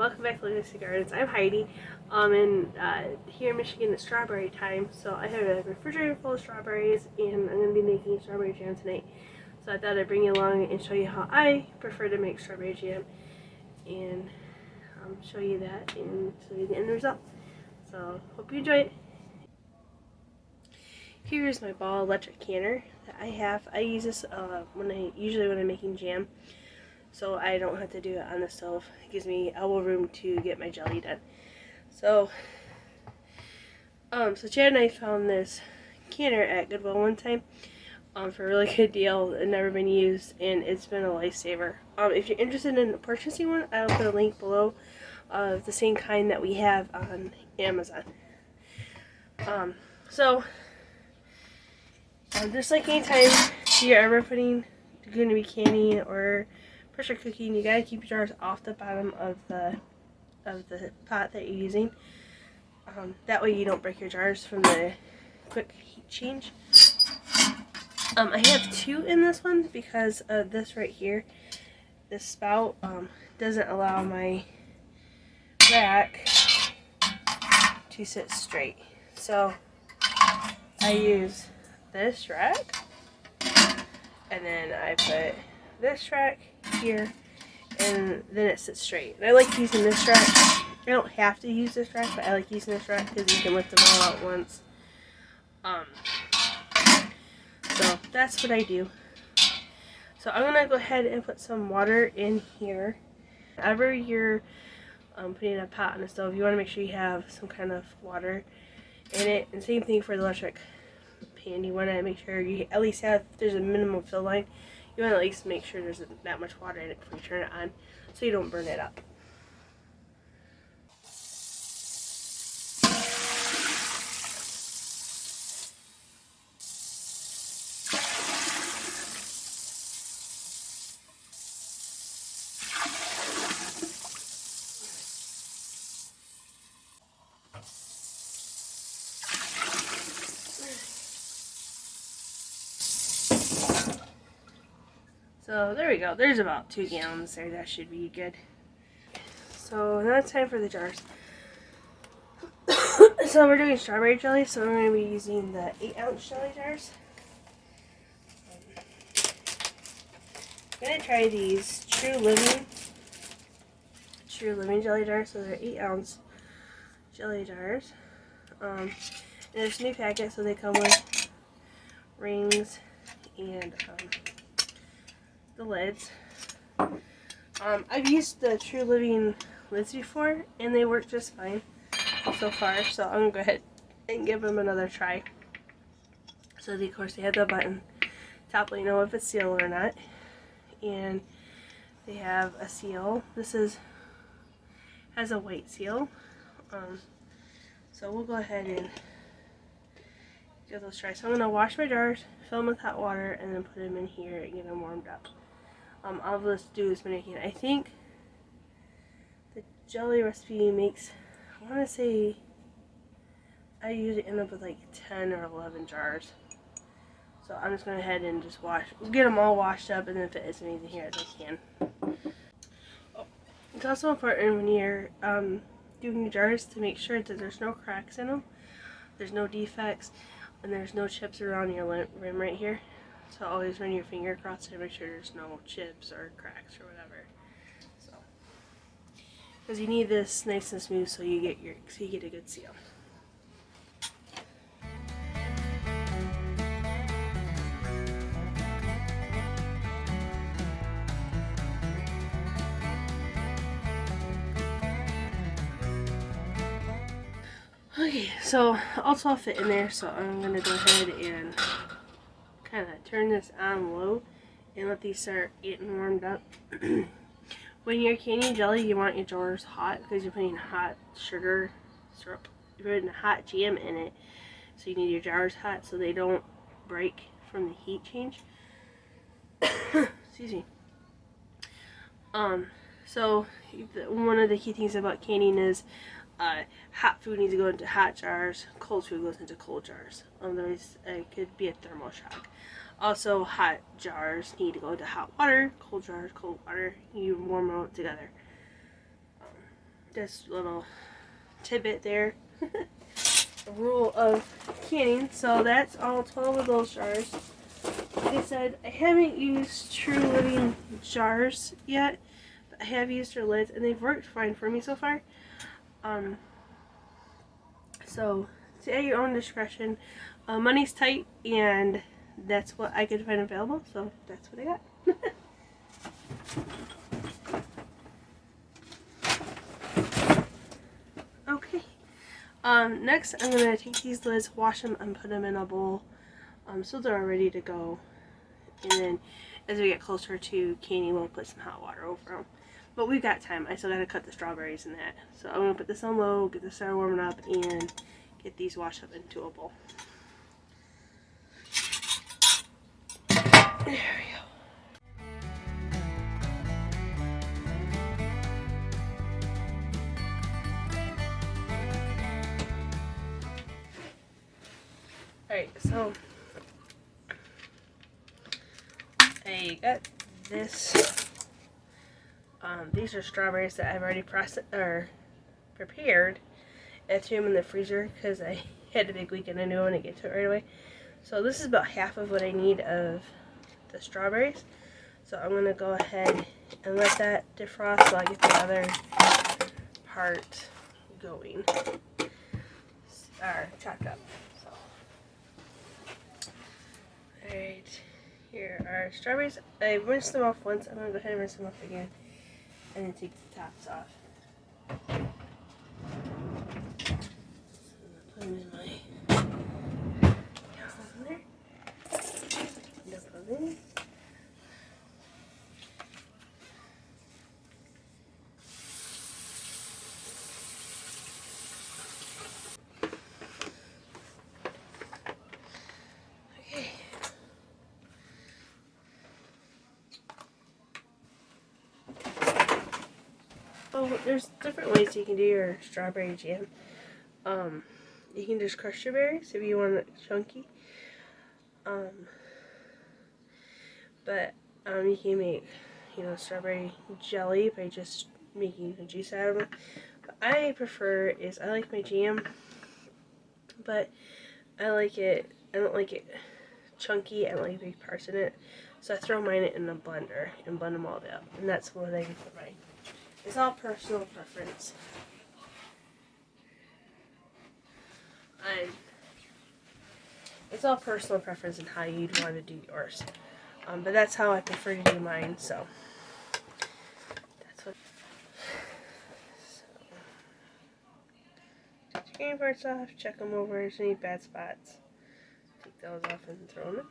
welcome back to Legacy Gardens. I'm Heidi. And here in Michigan it's strawberry time, so I have a refrigerator full of strawberries and I'm going to be making strawberry jam tonight. So I thought I'd bring you along and show you how I prefer to make strawberry jam and show you that and show you the end result. So hope you enjoy it. Here is my ball electric canner that I have. I use this usually when I'm making jam, so I don't have to do it on the stove. It gives me elbow room to get my jelly done. So Chad and I found this canner at Goodwill one time for a really good deal. It had never been used and it's been a lifesaver. If you're interested in purchasing one, I'll put a link below of the same kind that we have on Amazon. Just like anytime you're ever going to be canning or pressure cooking, you gotta keep your jars off the bottom of the pot that you're using. That way you don't break your jars from the quick heat change. I have two in this one because of this right here. This spout doesn't allow my rack to sit straight. So I use this rack, and then I put this rack here, and then it sits straight. And I like using this rack. I don't have to use this rack, but I like using this rack because you can lift them all out once. So that's what I do. So I'm gonna go ahead and put some water in here. Whenever you're putting a pot on the stove, you want to make sure you have some kind of water in it. And same thing for the electric pan. You want to make sure you at least have, if there's a minimum fill line, you want to at least make sure there's that much water in it before you turn it on so you don't burn it up. So there we go. There's about 2 gallons there. That should be good. So now it's time for the jars. So we're doing strawberry jelly, so we're going to be using the 8-ounce jelly jars. I'm going to try these True Living jelly jars. So they're 8-ounce jelly jars. And there's a new packet, so they come with rings and the lids. I've used the True Living lids before and they work just fine so far, so I'm gonna go ahead and give them another try. So of course they have the button top, let you know if it's sealed or not, and they have a seal. This has a white seal. So we'll go ahead and give those try. So I'm gonna wash my jars, fill them with hot water, and then put them in here and get them warmed up. I'll just do as many as I can. I think the jelly recipe makes, I want to say, I usually end up with like 10 or 11 jars. So I'm just going to go ahead and just get them all washed up, and then fit as many in here as I can. Oh, it's also important when you're doing your jars to make sure that there's no cracks in them, there's no defects, and there's no chips around your rim right here. So always run your finger across it to make sure there's no chips or cracks or whatever. So, because you need this nice and smooth so you get a good seal. Okay, so also I'll fit in there, so I'm gonna go ahead and kind of turn this on low and let these start getting warmed up. When you're canning jelly, you want your jars hot because you're putting hot sugar syrup. You're putting hot jam in it, so you need your jars hot so they don't break from the heat change. Excuse me. So one of the key things about canning is hot food needs to go into hot jars, cold food goes into cold jars. Otherwise, it could be a thermal shock. Also, hot jars need to go into hot water, cold jars, cold water. You warm them up together. Just a little tidbit there. A rule of canning. So that's all 12 of those jars. Like I said, I haven't used True Living jars yet, but I have used their lids and they've worked fine for me so far. So to at your own discretion. Money's tight, and that's what I could find available, so that's what I got. Okay. Next I'm going to take these lids, wash them, and put them in a bowl so they're all ready to go. And then as we get closer to canning, we'll put some hot water over them. But we've got time. I still got to cut the strawberries and that. So I'm going to put this on low, get the starter warming up, and get these washed up into a bowl. There we go. Alright, so I got this. These are strawberries that I've already prepared. I threw them in the freezer because I had a big weekend. I knew I wanted to get to it right away. So this is about half of what I need of the strawberries. So I'm going to go ahead and let that defrost while I get the other part going. Or chopped up. So. Alright, here are strawberries. I rinsed them off once. I'm going to go ahead and rinse them off again. And then take the tops off. Put them in my calendar. Dump them in. Okay. Oh, there's different ways you can do your strawberry jam. You can just crush your berries if you want it chunky. But you can make, strawberry jelly by just making the juice out of them. What I prefer is I like my jam, but I don't like it chunky. I don't like big parts in it. So I throw mine in a blender and blend them all up. And that's what I do for mine. It's all personal preference. It's all personal preference and how you'd want to do yours. But that's how I prefer to do mine, so that's what. So, take the green parts off, check them over, if there's any bad spots. Take those off and throw them in.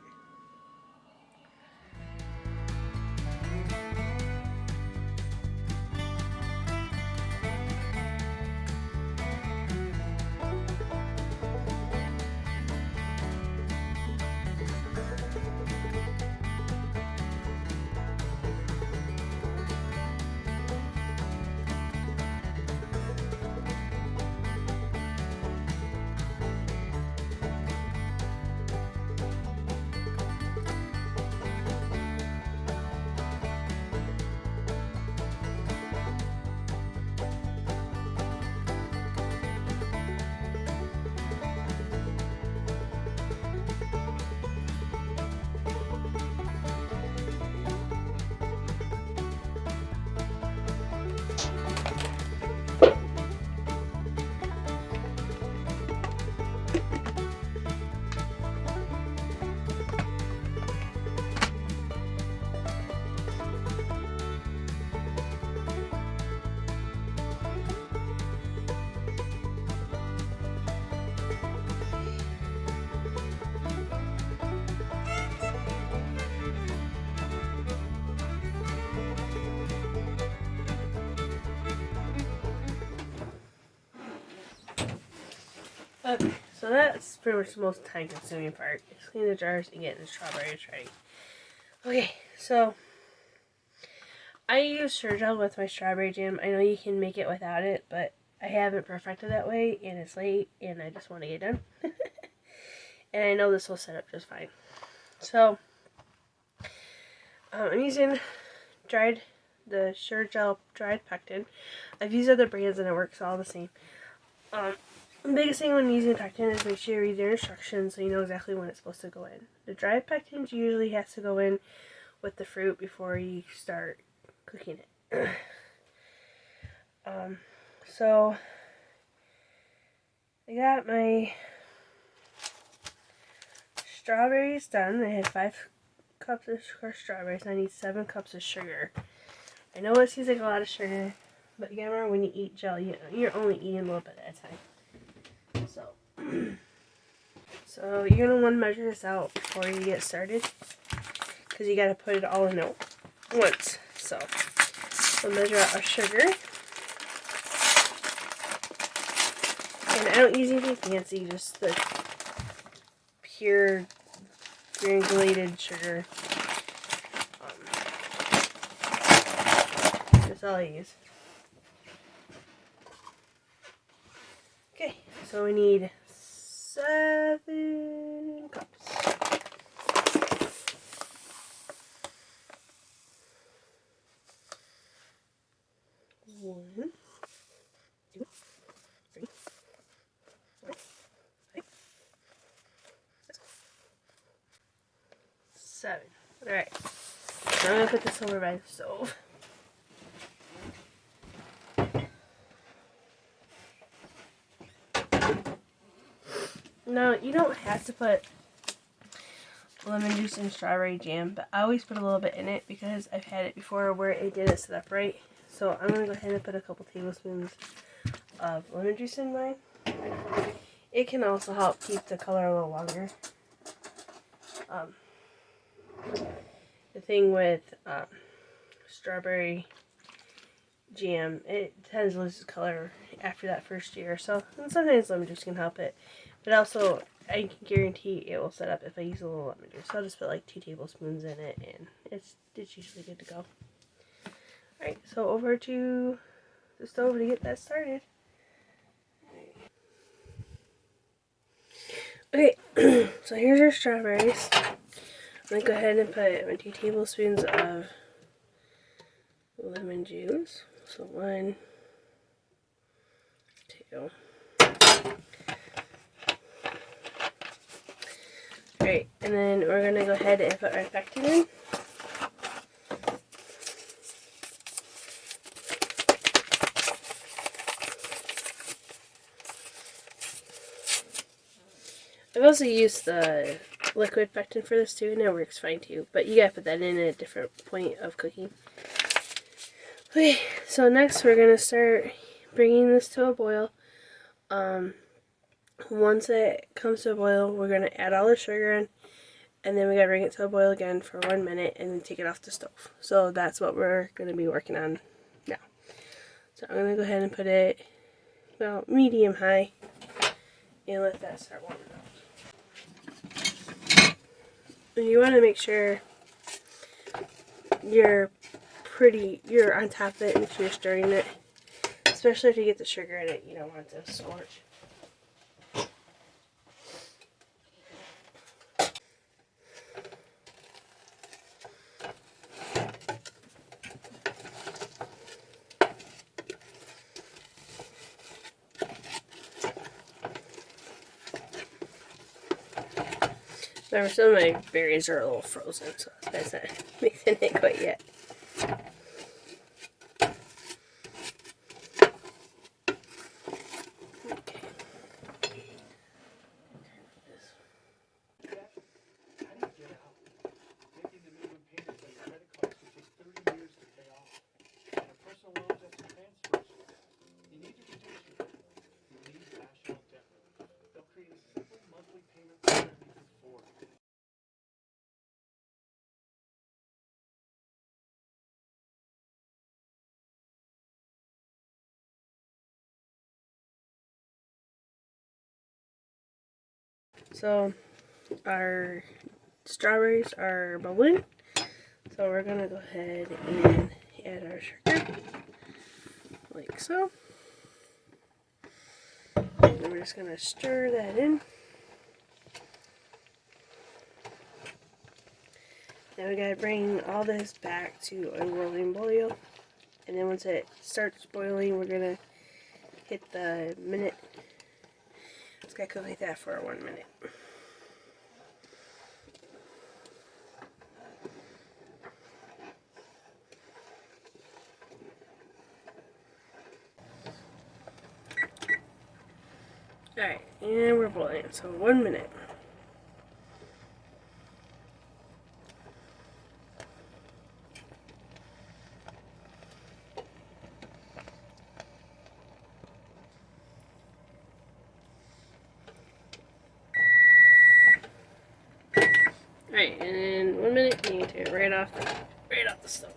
Okay, so that's pretty much the most time consuming part. Just clean the jars and getting the strawberries ready. Okay, so I use Sure Jell with my strawberry jam. I know you can make it without it, but I haven't perfected that way, and it's late, and I just want to get done. And I know this will set up just fine. So, I'm using dried the Sure Jell dried pectin. I've used other brands and it works all the same. The biggest thing when using pectin is make sure you read their instructions so you know exactly when it's supposed to go in. The dried pectin usually has to go in with the fruit before you start cooking it. So I got my strawberries done. I had 5 cups of strawberries and I need 7 cups of sugar. I know it seems like a lot of sugar, but you gotta remember when you eat gel, you're only eating a little bit at a time. So you're gonna want to measure this out before you get started, because you gotta put it all in at once. So measure out our sugar, and I don't use anything fancy, just the pure granulated sugar. That's all I use. Okay, so we need 7 cups. One, 2, 3, 4, 5, 6, 7. Alright, now I'm going to put this over by the stove. Now, you don't have to put lemon juice and strawberry jam, but I always put a little bit in it because I've had it before where it didn't set up right. So I'm going to go ahead and put a couple tablespoons of lemon juice in mine. It can also help keep the color a little longer. The thing with strawberry jam, it tends to lose its color after that first year or so, and sometimes lemon juice can help it, but also I can guarantee it will set up if I use a little lemon juice. So I'll just put like 2 tablespoons in it, and it's usually good to go. Alright, so over to the stove to get that started. Okay, so here's our strawberries. I'm going to go ahead and put my 2 tablespoons of lemon juice. So 1, 2. Alright, and then we're going to go ahead and put our pectin in. I've also used the liquid pectin for this too, and it works fine too, but you gotta put that in at a different point of cooking. Okay, so next we're gonna start bringing this to a boil. Once it comes to a boil, we're gonna add all the sugar in, and then we gotta bring it to a boil again for 1 minute and then take it off the stove. So that's what we're gonna be working on now. So I'm gonna go ahead and put it about medium high and let that start warming up. And you want to make sure you're on top of it and you're stirring it, especially if you get the sugar in it. You don't want it to scorch. Remember, some of my berries are a little frozen, so that's not mixing it quite yet. So our strawberries are bubbling, so we're gonna go ahead and add our sugar, like so. And we're just gonna stir that in. Now we gotta bring all this back to a rolling boil. And then once it starts boiling, we're gonna hit the minute. It's gonna cook like that for 1 minute. Alright, and we're boiling, so 1 minute. Alright, and in 1 minute, you can take it right off the stove.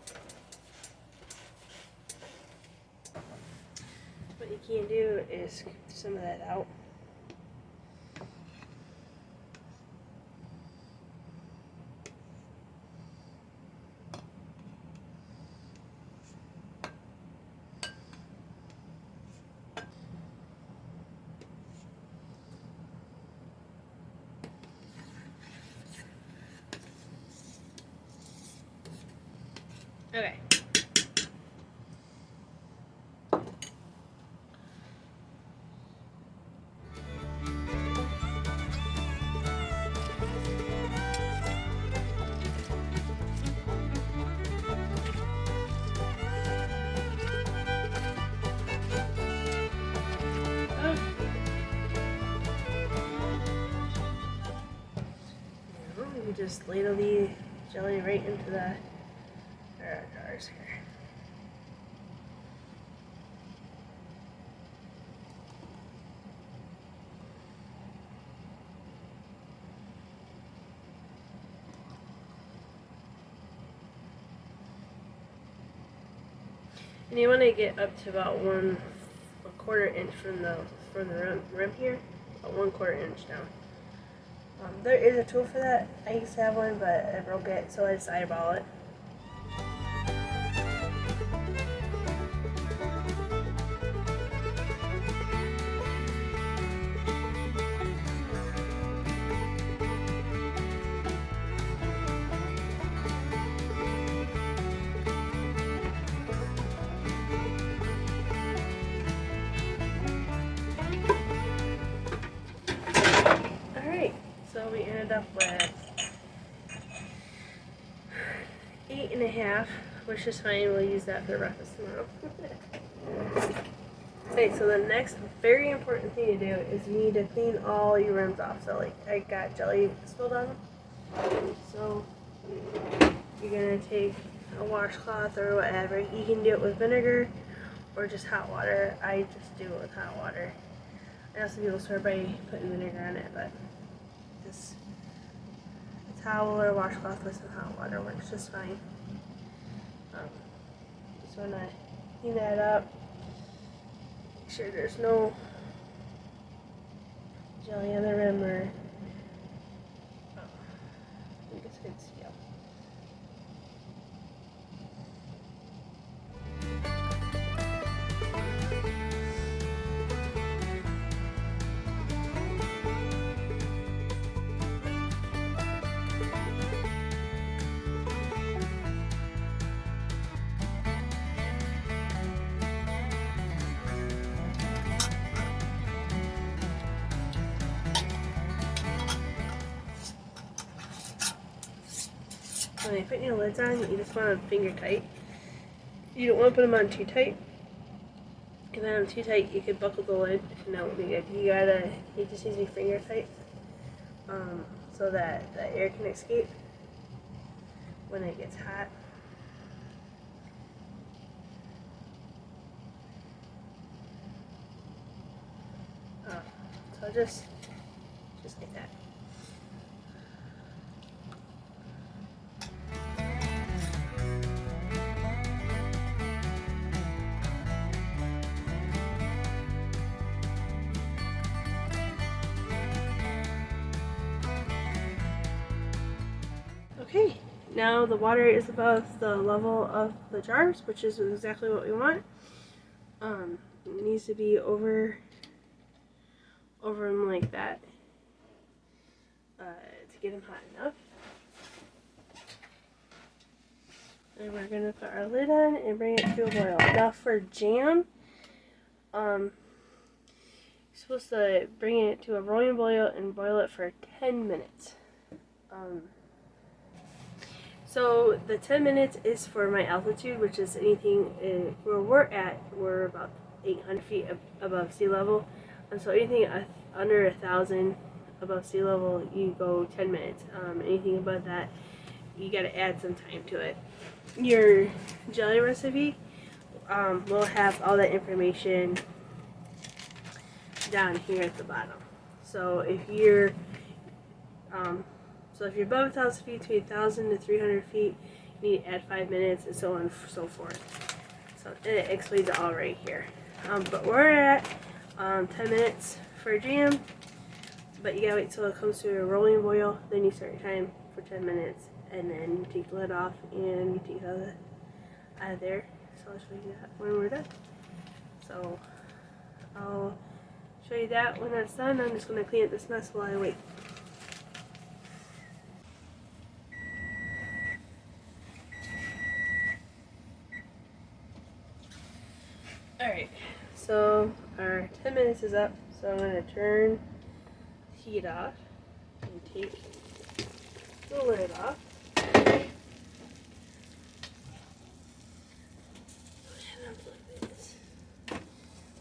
What you can't do is scoop some of that out. Okay. You just ladle the jelly right into the jars here. And you want to get up to about 1/4 inch from the rim here, about 1/4 inch down. There is a tool for that. I used to have one, but I broke it, so I just eyeball it. So we ended up with 8.5, which is fine. We'll use that for breakfast tomorrow. Okay, so the next very important thing to do is you need to clean all your rims off. So like I got jelly spilled on them. So you're gonna take a washcloth or whatever. You can do it with vinegar or just hot water. I just do it with hot water. I know some people swear by putting vinegar on it, but just a towel or washcloth with some hot water works just fine. Just want to clean that up. Make sure there's no jelly on the rim or I think it's good seal. When you put your lids on, you just want them finger tight. You don't want to put them on too tight. If they're on too tight, you could buckle the lid, and that won't be good. You just need to be finger tight, so that the air can escape when it gets hot. So just like that. Okay, now the water is above the level of the jars, which is exactly what we want. It needs to be over them like that to get them hot enough. And we're gonna put our lid on and bring it to a boil. Now for jam, you're supposed to bring it to a rolling boil and boil it for 10 minutes. So the 10 minutes is for my altitude, which is anything where we're at. We're about 800 feet above sea level, and so anything under 1,000 above sea level, you go 10 minutes. Anything above that, you got to add some time to it. Your jelly recipe will have all that information down here at the bottom. So if you're above 1,000 feet, between 1,000 to 300 feet, you need to add 5 minutes, and so on and so forth. So it explains it all right here. But we're at 10 minutes for jam, but you gotta wait till it comes to a rolling boil, then you start your time for 10 minutes, and then you take the lid off and you take it out of there. So I'll show you that when we're done. So I'll show you that when that's done. I'm just gonna clean up this mess while I wait. Alright, so our 10 minutes is up, so I'm going to turn the heat off and take the lid off.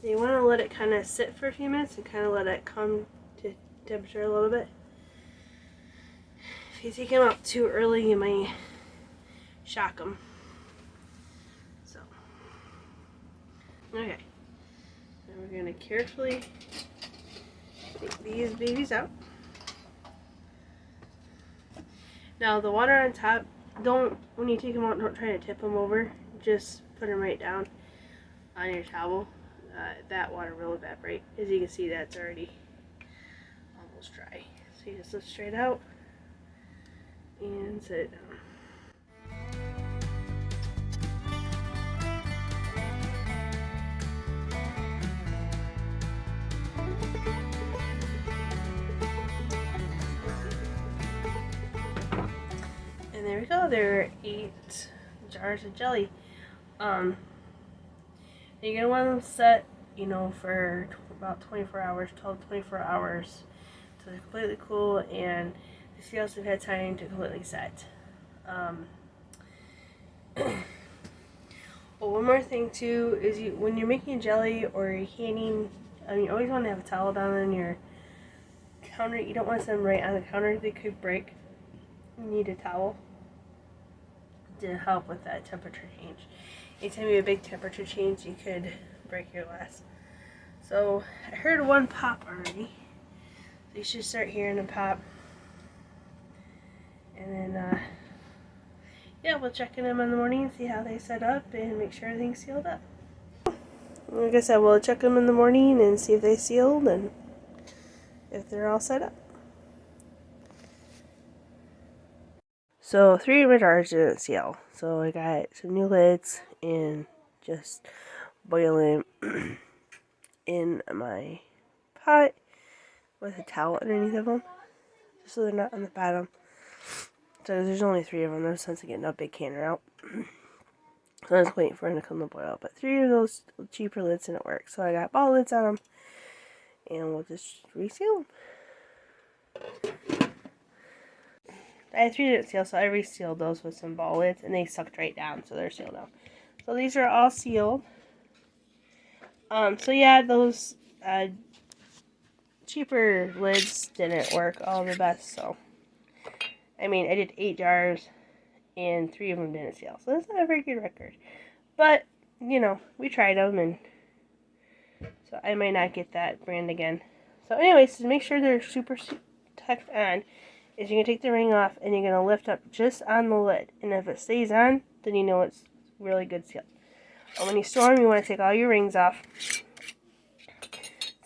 You want to let it kind of sit for a few minutes and kind of let it come to temperature a little bit. If you take them out too early, you might shock them. Okay, and we're going to carefully take these babies out. Now the water on top, when you take them out, don't try to tip them over. Just put them right down on your towel. That water will evaporate. As you can see, that's already almost dry. So you just lift straight out and set it down. And there we go, there are 8 jars of jelly. You're going to want them set, for about 24 hours, 12 to 24 hours, so they're completely cool and the seals have had time to completely set. Well, one more thing too is when you're making jelly or you're canning, you always want to have a towel down on your counter. You don't want them right on the counter, they could break. You need a towel to help with that temperature change. Anytime you have a big temperature change, you could break your glass. So I heard one pop already. So you should start hearing them pop. And then, yeah, we'll check in them in the morning and see how they set up and make sure everything's sealed up. Like I said, we'll check them in the morning and see if they sealed and if they're all set up. So 3 of my jars didn't seal. So I got some new lids and just boiling in my pot with a towel underneath of them, just so they're not on the bottom. So there's only 3 of them. No sense in getting a big canner out. So I was waiting for them to come to boil. But 3 of those cheaper lids didn't work. So I got ball lids on them, and we'll just reseal them. I had 3 didn't seal, so I resealed those with some ball lids, and they sucked right down, so they're sealed now. So these are all sealed. So yeah, those cheaper lids didn't work all the best, so I mean, I did 8 jars, and 3 of them didn't seal, so that's not a very good record. But, we tried them, and so I might not get that brand again. So anyways, to make sure they're super tucked on, is you're going to take the ring off and you're going to lift up just on the lid. And if it stays on, then you know it's really good sealed. And when you store them, you want to take all your rings off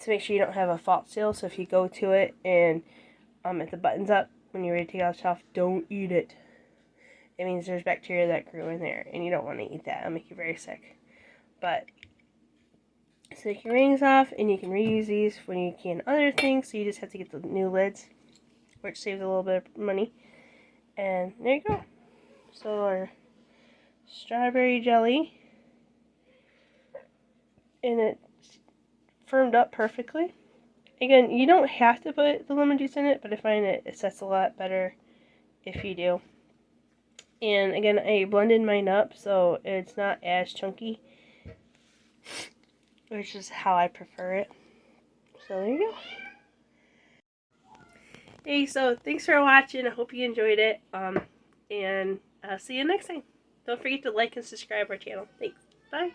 to make sure you don't have a false seal. So if you go to it and if the button's up, when you're ready to take it off the shelf, don't eat it. It means there's bacteria that grew in there and you don't want to eat that. It'll make you very sick. But so take your rings off and you can reuse these when you can other things. So you just have to get the new lids, which saves a little bit of money. And there you go. So our strawberry jelly, and it firmed up perfectly. Again, you don't have to put the lemon juice in it, but I find it sets a lot better if you do. And again, I blended mine up so it's not as chunky, which is how I prefer it. So there you go. Hey, so thanks for watching. I hope you enjoyed it. And I'll see you next time. Don't forget to like and subscribe our channel. Thanks. Bye.